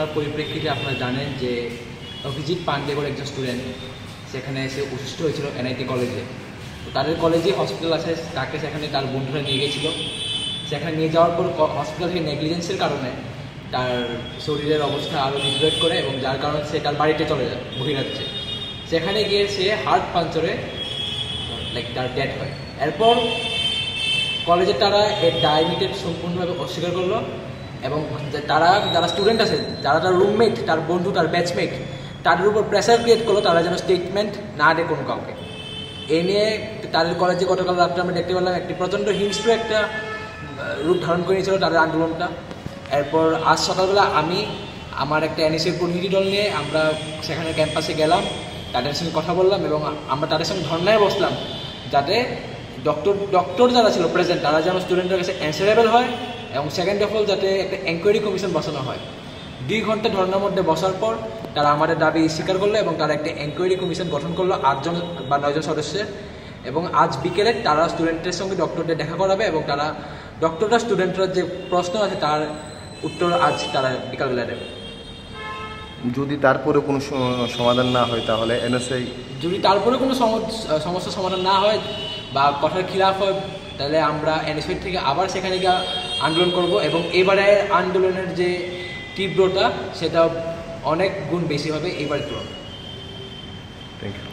করার পরিপ্রেক্ষিতে আপনারা জানেন যে অভিজিৎ পান্ডে বলে একজন স্টুডেন্ট সেখানে এসে অসুস্থ হয়েছিল এনআইটি কলেজে। তো তাদের কলেজে হসপিটাল আছে, তাকে সেখানে তার বন্ধুরা নিয়ে গেছিলো। সেখানে নিয়ে যাওয়ার পর হসপিটাল থেকে নেগলিজেন্সের কারণে তার শরীরের অবস্থা আরও ডিগ্রেড করে এবং যার কারণে সে তার বাড়িতে চলে যায় বহিরাজ্যে। সেখানে গিয়ে সে হার্ট পাঞ্চারে তার ডেথ হয়। এরপর কলেজে তারা এর ডায়াগনোসিস সম্পূর্ণভাবে অস্বীকার করলো এবং তারা যারা স্টুডেন্ট আছে, যারা তার রুমমেট, তার বন্ধু, তার ব্যাচমেট, তাদের উপর প্রেসার ক্রিয়েট করলো তারা যেন স্টেটমেন্ট না দেয় কোনো কাউকে। এ নিয়ে তাদের কলেজে গতকাল রাত্রে আমরা দেখতে পেলাম একটি প্রচণ্ড হিংস্র একটা রূপ ধারণ করে নিয়েছিল তাদের আন্দোলনটা। এরপর আজ সকালবেলা আমি আমার একটা এনএসএর প্রতিনিধি দল নিয়ে আমরা সেখানে ক্যাম্পাসে গেলাম, তাদের সঙ্গে কথা বললাম এবং আমরা তাদের সঙ্গে ধর্নায় বসলাম যাতে ডক্টর যারা ছিল প্রেজেন্ট তারা যেন স্টুডেন্টের কাছে অ্যান্সারেবল হয় এবং সেকেন্ড অফ অল যাতে একটা এনকোয়ারি কমিশন বসানো হয়। 2 ঘন্টা ধর্নার মধ্যে বসার পর তারা আমাদের দাবি স্বীকার করলো এবং তারা একটা এনকোয়ারি কমিশন গঠন করলো 8 জন বা 9 জন সদস্যের। এবং আজ বিকেলে তারা স্টুডেন্টের সঙ্গে ডক্টরদের দেখা করাবে এবং তারা ডক্টররা স্টুডেন্টরা যে প্রশ্ন আছে তার উত্তর আজ তারা বিকালবেলা দেবে। যদি তারপরে কোনো সমাধান না হয় তাহলে এনএসআই, যদি তারপরে কোনো সমস্যার সমাধান না হয় বা কথার খিলাফ হয় তাহলে আমরা এনএসআই থেকে আবার সেখানে গিয়ে আন্দোলন করব এবং এবারে আন্দোলনের যে তীব্রতা সেটা অনেক গুণ বেশি হবে এবারের তুলনায়। Thank you.